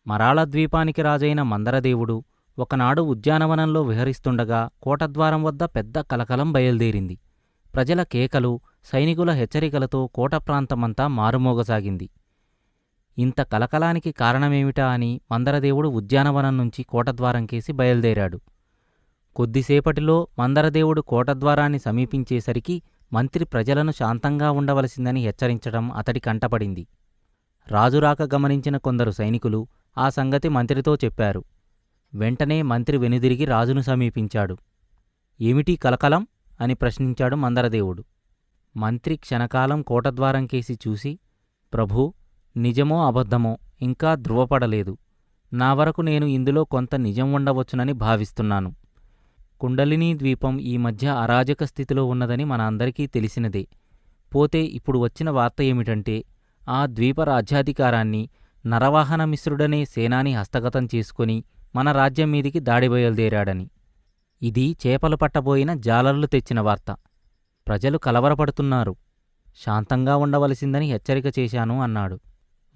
మరాళ ద్వీపానికి రాజైన మందరదేవుడు ఒకనాడు ఉద్యానవనంలో విహరిస్తుండగా కోటద్వారం వద్ద పెద్ద కలకలం బయల్దేరింది. ప్రజల కేకలు, సైనికుల హెచ్చరికలతో కోట ప్రాంతమంతా మారుమోగసాగింది. ఇంత కలకలానికి కారణమేమిటా అని మందరదేవుడు ఉద్యానవనం నుంచి కోటద్వారంకేసి బయల్దేరాడు. కొద్దిసేపటిలో మందరదేవుడు కోటద్వారాన్ని సమీపించేసరికి మంత్రి ప్రజలను శాంతంగా ఉండవలసిందని హెచ్చరించడం అతడి కంటపడింది. రాజురాక గమనించిన కొందరు సైనికులు ఆ సంగతి మంత్రితో చెప్పారు. వెంటనే మంత్రి వెనుదిరిగి రాజును సమీపించాడు. ఏమిటీ కలకలం అని ప్రశ్నించాడు మందరదేవుడు. మంత్రి క్షణకాలం కోటద్వారంకేసి చూసి, ప్రభూ, నిజమో అబద్ధమో ఇంకా ధృవపడలేదు. నా వరకు నేను ఇందులో కొంత నిజం ఉండవచ్చునని భావిస్తున్నాను. కుండలినీ ద్వీపం ఈ మధ్య అరాజక స్థితిలో ఉన్నదని మన అందరికీ తెలిసినదే. పోతే ఇప్పుడు వచ్చిన వార్త ఏమిటంటే, ఆ ద్వీప రాజ్యాధికారాన్ని నరవాహనమిశ్రుడనే సేనాని హస్తగతం చేసుకుని మన రాజ్యం మీదికి దాడి బయలుదేరాడని. ఇది చేపలు పట్టబోయిన జాలర్లు తెచ్చిన వార్త. ప్రజలు కలవరపడుతున్నారు. శాంతంగా ఉండవలసిందని హెచ్చరిక చేశాను అన్నాడు.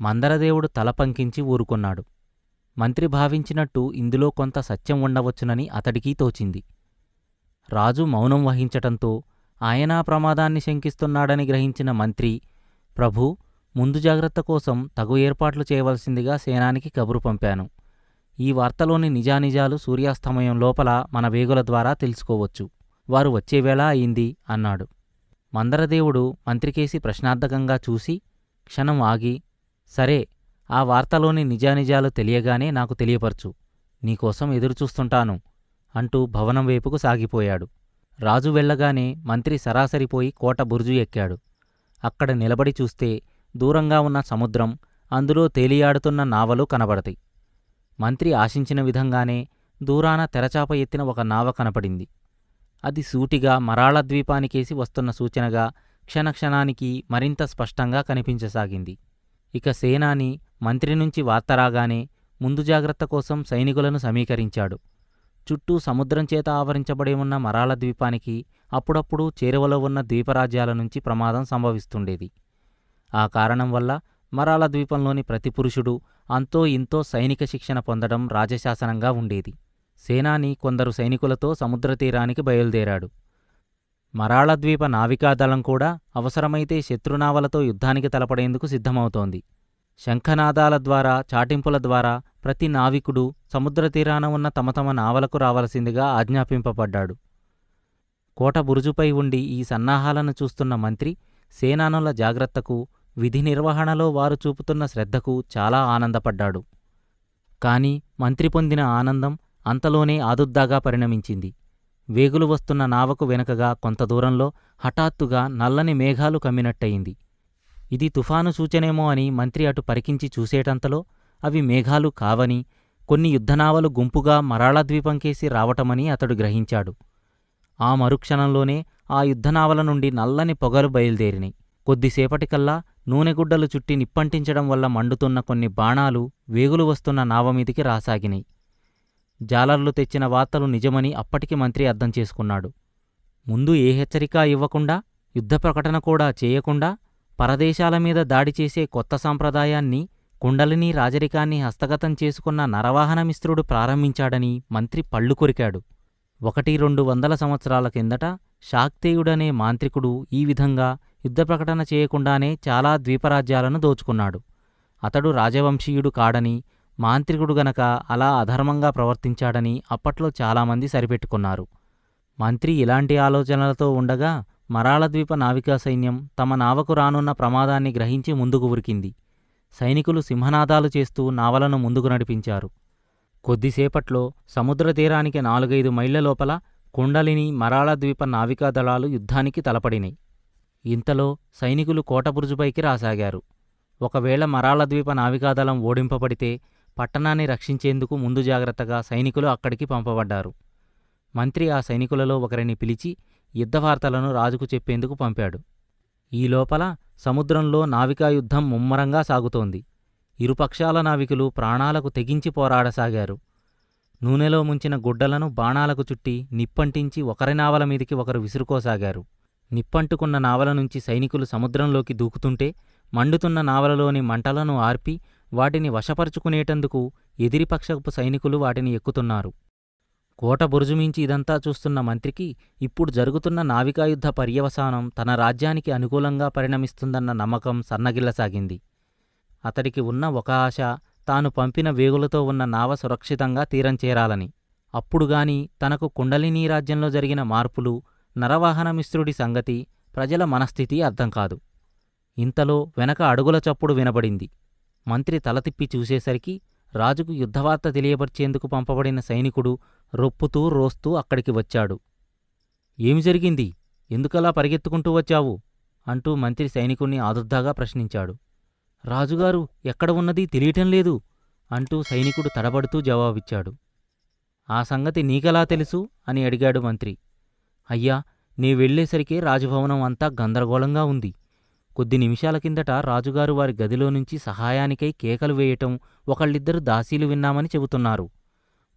మందరదేవుడు తల పంకించి ఊరుకున్నాడు. మంత్రి భావించినట్టు ఇందులో కొంత సత్యం ఉండవచ్చునని అతడికీ తోచింది. రాజు మౌనం వహించటంతో ఆయనా ప్రమాదాన్ని శంకిస్తున్నాడని గ్రహించిన మంత్రి, ప్రభూ, ముందు జాగ్రత్త కోసం తగు ఏర్పాట్లు చేయవలసిందిగా సేనానికి కబురు పంపాను. ఈ వార్తలోని నిజానిజాలు సూర్యాస్తమయం లోపల మన వేగుల ద్వారా తెలుసుకోవచ్చు. వారు వచ్చేవేళ అయింది అన్నాడు. మందరదేవుడు మంత్రికేసి ప్రశ్నార్థకంగా చూసి క్షణం ఆగి, సరే, ఆ వార్తలోని నిజానిజాలు తెలియగానే నాకు తెలియపరచు. నీకోసం ఎదురుచూస్తుంటాను అంటూ భవనం వైపుకు సాగిపోయాడు. రాజు వెళ్లగానే మంత్రి సరాసరిపోయి కోట బురుజు ఎక్కాడు. అక్కడ నిలబడి చూస్తే దూరంగా ఉన్న సముద్రం, అందులో తేలియాడుతున్న నావలు కనబడతాయి. మంత్రి ఆశించిన విధంగానే దూరాన తెరచాప ఎత్తిన ఒక నావ కనపడింది. అది సూటిగా మరాళ ద్వీపానికేసి వస్తున్న సూచనగా క్షణక్షణానికి మరింత స్పష్టంగా కనిపించసాగింది. ఇక సేనాని మంత్రి నుంచి వార్త రాగానే ముందు జాగ్రత్త కోసం సైనికులను సమీకరించాడు. చుట్టూ సముద్రం చేత ఆవరించబడి ఉన్న మరాళ ద్వీపానికి అప్పుడప్పుడు చేరువలో ఉన్న ద్వీపరాజ్యాల నుంచి ప్రమాదం సంభవిస్తుండేది. ఆ కారణం వల్ల మరాళ ద్వీపంలోని ప్రతి పురుషుడు అంతో ఇంతో సైనిక శిక్షణ పొందడం రాజశాసనంగా ఉండేది. సేనాని కొందరు సైనికులతో సముద్రతీరానికి బయలుదేరాడు. మరాళ ద్వీప నావికాదళం కూడా అవసరమైతే శత్రునావలతో యుద్ధానికి తలపడేందుకు సిద్ధమవుతోంది. శంఖనాదాల ద్వారా, చాటింపుల ద్వారా ప్రతి నావికుడు సముద్రతీరాన ఉన్న తమ తమ నావలకు రావలసిందిగా ఆజ్ఞాపింపబడ్డాడు. కోట బురుజుపై ఉండి ఈ సన్నాహాలను చూస్తున్న మంత్రి సేనానుల జాగ్రత్తకు, విధి నిర్వహణలో వారు చూపుతున్న శ్రద్ధకు చాలా ఆనందపడ్డాడు. కాని మంత్రి పొందిన ఆనందం అంతలోనే ఆదుర్దాగా పరిణమించింది. వేగులు వస్తున్న నావకు వెనుకగా కొంత దూరంలో హఠాత్తుగా నల్లని మేఘాలు కమ్మినట్టయింది. ఇది తుఫాను సూచనేమో అని మంత్రి అటు పరికించి చూసేటంతలో అవి మేఘాలు కావని, కొన్ని యుద్ధనావలు గుంపుగా మరాళ ద్వీపంకేసి రావటమని అతడు గ్రహించాడు. ఆ మరుక్షణంలోనే ఆ యుద్ధనావల నుండి నల్లని పొగలు బయలుదేరినాయి. కొద్దిసేపటికల్లా నూనెగుడ్డలు చుట్టి నిప్పంటించడం వల్ల మండుతున్న కొన్ని బాణాలు వేగులు వస్తున్న నావమీదికి రాసాగినాయి. జాలర్లు తెచ్చిన వార్తలు నిజమని అప్పటికి మంత్రి అర్థం చేసుకున్నాడు. ముందు ఏ హెచ్చరికా ఇవ్వకుండా, యుద్ధ ప్రకటన కూడా చేయకుండా పరదేశాల మీద దాడి చేసే కొత్త సాంప్రదాయాన్ని, కుండలినీ రాజరికాన్ని హస్తగతం చేసుకున్న నరవాహనమిశ్రుడు ప్రారంభించాడని మంత్రి పళ్ళు కొరికాడు. 100-200 సంవత్సరాల కిందట శాక్తేయుడనే మాంత్రికుడు ఈ విధంగా యుద్ధ ప్రకటన చేయకుండానే చాలా ద్వీపరాజ్యాలను దోచుకున్నాడు. అతడు రాజవంశీయుడు కాడని, మాంత్రికుడు గనక అలా అధర్మంగా ప్రవర్తించాడని అప్పట్లో చాలామంది సరిపెట్టుకున్నారు. మంత్రి ఇలాంటి ఆలోచనలతో ఉండగా మరాళ ద్వీప నావికా సైన్యం తమ నావకు రానున్న ప్రమాదాన్ని గ్రహించి ముందుకు ఉరికింది. సైనికులు సింహనాదాలు చేస్తూ నావలను ముందుకు నడిపించారు. కొద్దిసేపట్లో సముద్రతీరానికి 4-5 మైళ్ల లోపల కుండలిని, మరాళ ద్వీప నావికా దళాలు యుద్ధానికి తలపడినాయి. ఇంతలో సైనికులు కోటబురుజుపైకి రాసాగారు. ఒకవేళ మరాళ ద్వీప నావికాదళం ఓడింపబడితే పట్టణాన్ని రక్షించేందుకు ముందు జాగ్రత్తగా సైనికులు అక్కడికి పంపబడ్డారు. మంత్రి ఆ సైనికులలో ఒకరిని పిలిచి యుద్ధవార్తలను రాజుకు చెప్పేందుకు పంపాడు. ఈలోపల సముద్రంలో నావికాయుద్ధం ముమ్మరంగా సాగుతోంది. ఇరుపక్షాల నావికులు ప్రాణాలకు తెగించి పోరాడసాగారు. నూనెలో ముంచిన గుడ్డలను బాణాలకు చుట్టి నిప్పంటించి ఒకరి నావల మీదికి ఒకరు విసురుకోసాగారు. నిప్పంటుకున్న నావల నుంచి సైనికులు సముద్రంలోకి దూకుతుంటే మండుతున్న నావలలోని మంటలను ఆర్పి వాటిని వశపరుచుకునేటందుకు ఎదిరిపక్షపు సైనికులు వాటిని ఎక్కుతున్నారు. కోట బురుజుమించి ఇదంతా చూస్తున్న మంత్రికి ఇప్పుడు జరుగుతున్న నావికాయుద్ధ పర్యవసానం తన రాజ్యానికి అనుకూలంగా పరిణమిస్తుందన్న నమ్మకం సన్నగిల్లసాగింది. అతడికి ఉన్న ఒక ఆశ తాను పంపిన వేగులతో ఉన్న నావ సురక్షితంగా తీరం చేరాలని. అప్పుడుగాని తనకు కుండలినీ రాజ్యంలో జరిగిన మార్పులు, నరవాహనమిశ్రుడి సంగతి, ప్రజల మనస్థితి అర్థం కాదు. ఇంతలో వెనక అడుగుల చప్పుడు వినబడింది. మంత్రి తల తిప్పి చూసేసరికి రాజుకు యుద్ధవార్త తెలియపర్చేందుకు పంపబడిన సైనికుడు రొప్పుతూ రోస్తూ అక్కడికి వచ్చాడు. ఏమి జరిగింది? ఎందుకలా పరిగెత్తుకుంటూ వచ్చావు? అంటూ మంత్రి సైనికుణ్ణి ఆదుర్దాగా ప్రశ్నించాడు. రాజుగారు ఎక్కడ ఉన్నదీ తెలియటంలేదు అంటూ సైనికుడు తడబడుతూ జవాబిచ్చాడు. ఆ సంగతి నీకెలా తెలుసు? అని అడిగాడు మంత్రి. అయ్యా, నే వెళ్లేసరికే రాజభవనం అంతా గందరగోళంగా ఉంది. కొద్ది నిమిషాల కిందట రాజుగారు వారి గదిలో నుంచి సహాయానికై కేకలు వేయటం ఒకళ్ళిద్దరు దాసీలు విన్నామని చెబుతున్నారు.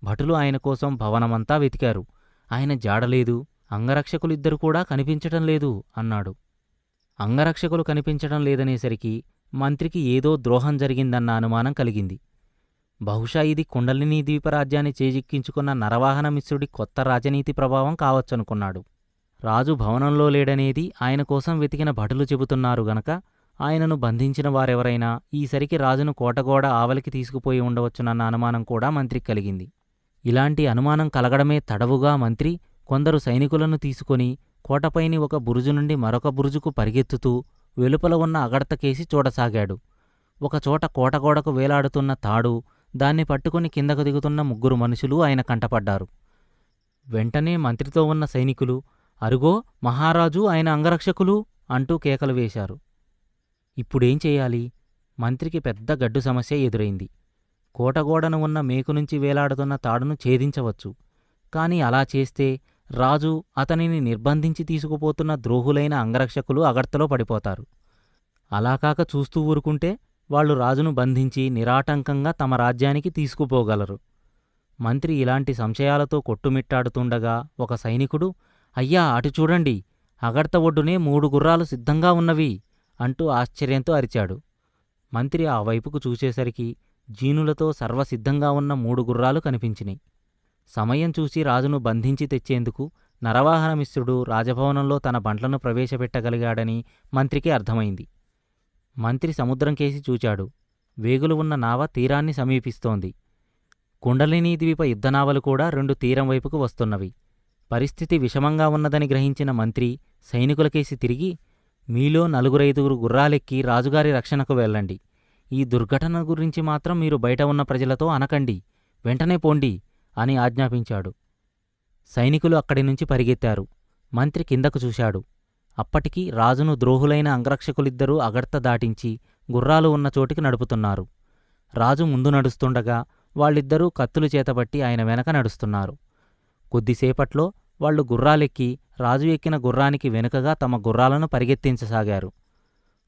భటులు ఆయన కోసం భవనమంతా వెతికారు. ఆయన జాడలేదు. అంగరక్షకులిద్దరు కూడా కనిపించటం లేదు అన్నాడు. అంగరక్షకులు కనిపించటం లేదనేసరికి మంత్రికి ఏదో ద్రోహం జరిగిందన్న అనుమానం కలిగింది. బహుశా ఇది కుండలినీ ద్వీపరాజ్యాన్ని చేజిక్కించుకున్న నరవాహనమిశ్రుడి కొత్త రాజనీతి ప్రభావం కావచ్చనుకున్నాడు. రాజు భవనంలో లేడనేది ఆయన కోసం వెతికిన భటులు చెబుతున్నారు గనక ఆయనను బంధించిన వారెవరైనా ఈసరికి రాజును కోటగోడ ఆవలికి తీసుకుపోయి ఉండవచ్చునన్న అనుమానం కూడా మంత్రికి కలిగింది. ఇలాంటి అనుమానం కలగడమే తడవుగా మంత్రి కొందరు సైనికులను తీసుకొని కోటపైని ఒక బురుజు నుండి మరొక బురుజుకు పరిగెత్తుతూ వెలుపల ఉన్న అగడతకేసి చూడసాగాడు. ఒకచోట కోటగోడకు వేలాడుతున్న తాడు, దాన్ని పట్టుకుని కిందకు దిగుతున్న 3 మనుషులు ఆయన కంటపడ్డారు. వెంటనే మంత్రితో ఉన్న సైనికులు, అరుగో మహారాజు, ఆయన అంగరక్షకులు అంటూ కేకలు వేశారు. ఇప్పుడేం చెయ్యాలి? మంత్రికి పెద్ద గడ్డు సమస్య ఎదురైంది. కోటగోడను ఉన్న మేకునుంచి వేలాడుతున్న తాడును ఛేదించవచ్చు. కాని అలా చేస్తే రాజు, అతనిని నిర్బంధించి తీసుకుపోతున్న ద్రోహులైన అంగరక్షకులు అగడ్తలో పడిపోతారు. అలాకాక చూస్తూ ఊరుకుంటే వాళ్లు రాజును బంధించి నిరాటంకంగా తమ రాజ్యానికి తీసుకుపోగలరు. మంత్రి ఇలాంటి సంశయాలతో కొట్టుమిట్టాడుతుండగా ఒక సైనికుడు, అయ్యా అటు చూడండి, అగడ్త ఒడ్డునే 3 గుర్రాలు సిద్ధంగా ఉన్నవి అంటూ ఆశ్చర్యంతో అరిచాడు. మంత్రి ఆ వైపుకు చూసేసరికి జీనులతో సర్వసిద్ధంగా ఉన్న 3 గుర్రాలు కనిపించినాయి. సమయం చూసి రాజును బంధించి తెచ్చేందుకు నరవాహనమిశ్రుడు రాజభవనంలో తన బంట్లను ప్రవేశపెట్టగలిగాడని మంత్రికి అర్థమైంది. మంత్రి సముద్రంకేసి చూచాడు. వేగులు ఉన్న నావ తీరాన్ని సమీపిస్తోంది. కుండలినీ ద్వీప యుద్ధనావలు కూడా 2 తీరం వైపుకు వస్తున్నవి. పరిస్థితి విషమంగా ఉన్నదని గ్రహించిన మంత్రి సైనికులకేసి తిరిగి, మీలో 4-5 గుర్రాలెక్కి రాజుగారి రక్షణకు వెళ్ళండి. ఈ దుర్ఘటన గురించి మాత్రం మీరు బయట ఉన్న ప్రజలతో అనకండి, వెంటనే పోండి అని ఆజ్ఞాపించాడు. సైనికులు అక్కడి నుంచి పరిగెత్తారు. మంత్రి కిందకు చూశాడు. అప్పటికి రాజును ద్రోహులైన అంగరక్షకులిద్దరూ అగడ్త దాటించి గుర్రాలు ఉన్న చోటికి నడుపుతున్నారు. రాజు ముందు నడుస్తుండగా వాళ్ళిద్దరూ కత్తులు చేతబట్టి ఆయన వెనక నడుస్తున్నారు. కొద్దిసేపట్లో వాళ్లు గుర్రాలెక్కి రాజు ఎక్కిన గుర్రానికి వెనుకగా తమ గుర్రాలను పరిగెత్తించసాగారు.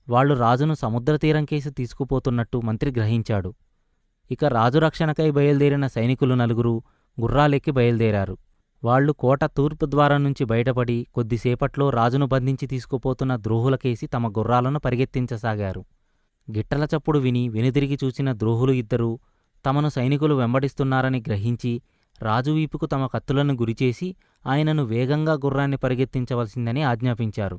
వాళ్లు రాజును సముద్రతీరంకేసి తీసుకుపోతున్నట్టు మంత్రి గ్రహించాడు. ఇక రాజు రక్షణకై బయలుదేరిన సైనికులు 4 గుర్రాలెక్కి బయలుదేరారు. వాళ్లు కోట తూర్పు ద్వారం నుంచి బయటపడి కొద్దిసేపట్లో రాజును బంధించి తీసుకుపోతున్న ద్రోహులకేసి తమ గుర్రాలను పరిగెత్తించసాగారు. గిట్టల చప్పుడు విని వెనుదిరిగి చూసిన ద్రోహులు ఇద్దరూ తమను సైనికులు వెంబడిస్తున్నారని గ్రహించి రాజు వీపుకు తమ కత్తులను గురిచేసి ఆయనను వేగంగా గుర్రాన్ని పరిగెత్తించవలసిందని ఆజ్ఞాపించారు.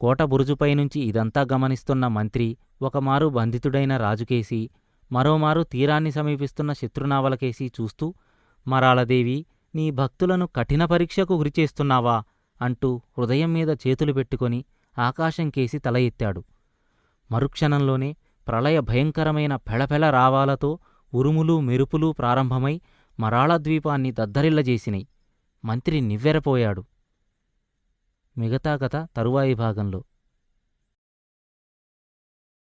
కోట బురుజుపైనుంచి ఇదంతా గమనిస్తున్న మంత్రి ఒకమారు బంధితుడైన రాజుకేసి, మరోమారు తీరాన్ని సమీపిస్తున్న శత్రునావలకేసి చూస్తూ, మరాళదేవి, నీ భక్తులను కఠిన పరీక్షకు గురిచేస్తున్నావా అంటూ హృదయం మీద చేతులు పెట్టుకొని ఆకాశంకేసి తల ఎత్తాడు. మరుక్షణంలోనే ప్రళయ భయంకరమైన పెళపెళ రావాలతో ఉరుములు మెరుపులు ప్రారంభమై మరాళద్వీపాన్ని దద్దరిల్లజేసినాయి. మంత్రి నివ్వెరపోయాడు. మిగతా కథ తరువాయి భాగంలో.